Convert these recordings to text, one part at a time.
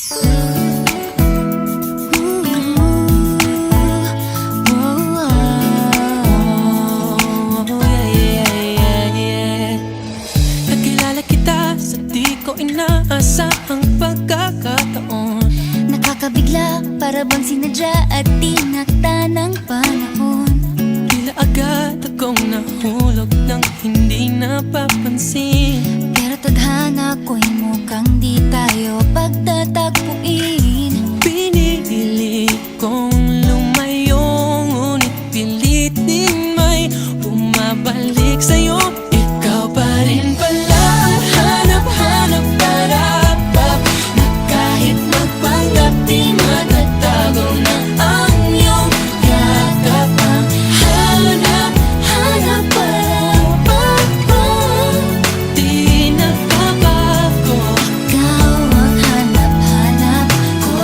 Nakilala kita sa di ko inaasahang pagkakataon. Nakakabigla, para bang sinadya at tinakda ng panahon. Tila agad akong nahulog nang hindi napapansin. Pero tadhana ko'y mukhang di tayo pagtatagpuin. Pinili kong lumayo, ngunit pilit din may bumabalik sa'yo. Ikaw pa rin pala ang hanap-hanap para na kahit magpanggap di matatago na ang iyong yakap. Ang hanap-hanap para di nagbabago. Ikaw ang hanap-hanap ko.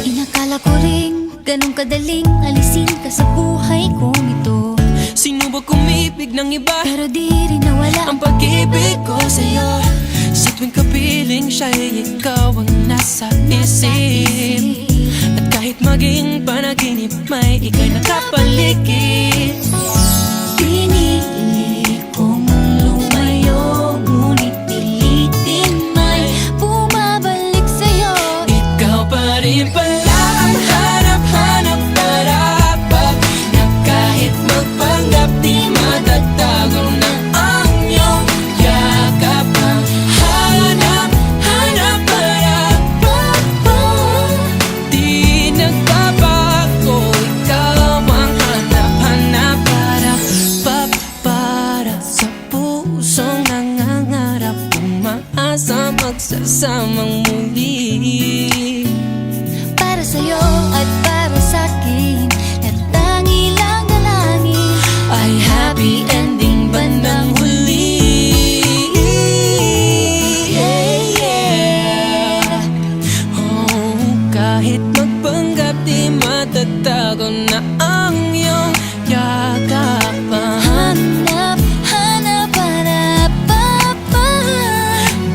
Inakala ko ring ganun kadaling alisin ka sa buhay kong ito. Sinubok umibig ng iba, Pero di rin nawala ang pag-ibig ko sa'yo. Sa tuwing kapiling siya'y ikaw ang nasa isip. At kahit maging panaginip, may ika'y nakapaligid. Pinili kong lumayo, ngunit pilitin may bumabalik sa'yo. Ikaw pa rin pala ang hanap-hanap para na kahit magpanggap di matatago na ang iyong yakap. Ang hanap-hanap para di nagbabago. Ikaw ang hanap-hanap para sa pusong nangangarap, umaasa magsasamang muli. Para sa'yo at para sa'kin, at tangi lang dalangin Ay happy ending bandang huli. Oh, kahit magpanggap di matatago na ang iyong yakap. hanap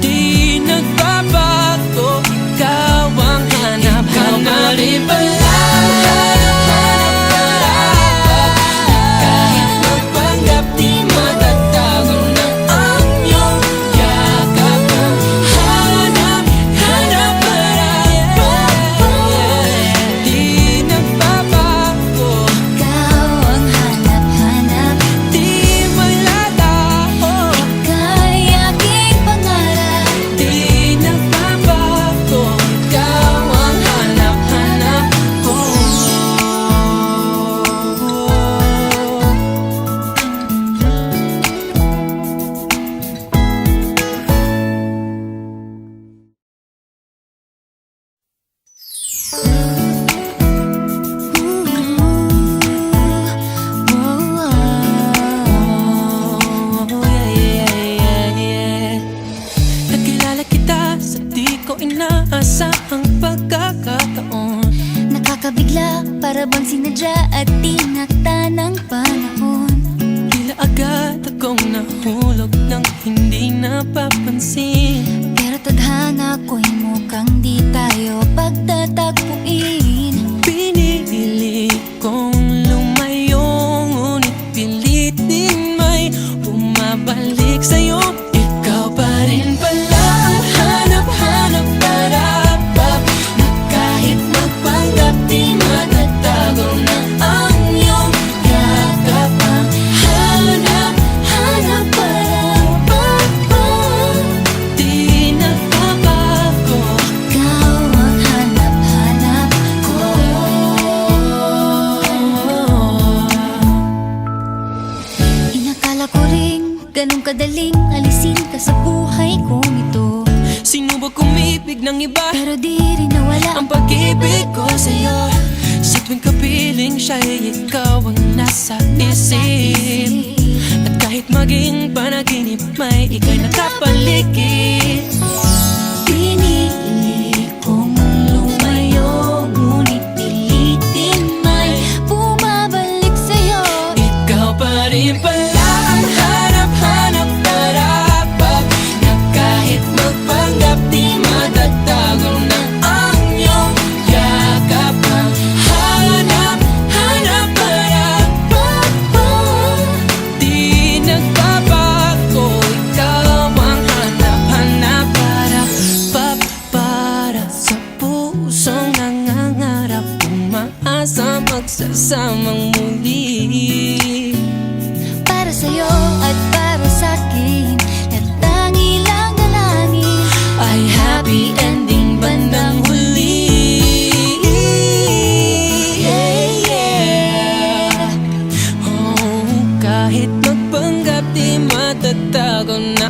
Di nagbabago, ikaw ang hanap-hanap rin pala. Kahit magpanggap di matatago na ang iyong yakap. Hanap-hanap di nagbabago. Ikaw ang hanap-hanap, Di may lalaho, ika'y aking pangarap. di nagbabago. Ikaw ang hanap-hanap ko. Nakilala kita sa di ko inaasahang pagkakataon. Nakakabigla, para bang sinadya at tinakda ng panahon. Tila agad akong nahulog nang hindi napapansin. Pero tadhana ko'y mukhang di tayo pagtatagpuin. Pinili kong lumayo, ngunit pilit din may bumabalik sa'yo. Ikaw pa rin pala ang hanap-hanap para na kahit magpanggap di matatago na ang iyong yakap. Ang hanap-hanap para di nagbabago. Ikaw ang hanap-hanap ko. Inakala ko ring ganun kadaling alisin ka sa buhay kong ito. Sinubok umibig ng iba, Pero di rin nawala ang pag-ibig ko sa'yo. Sa tuwing kapiling siya'y ikaw ang nasa isip. At kahit maging panaginip, may ika'y nakapaligid. Pinili kong lumayo, ngunit pilitin may bumabalik sa'yo. Ikaw pa rin pala ang hanap-hanap para magkasamang muli. Para sa'yo at para sa'kin, at tangi lang dalangin Ay happy ending bandang huli. Yeah, yeah. Oh, kahit magpanggap di matatago na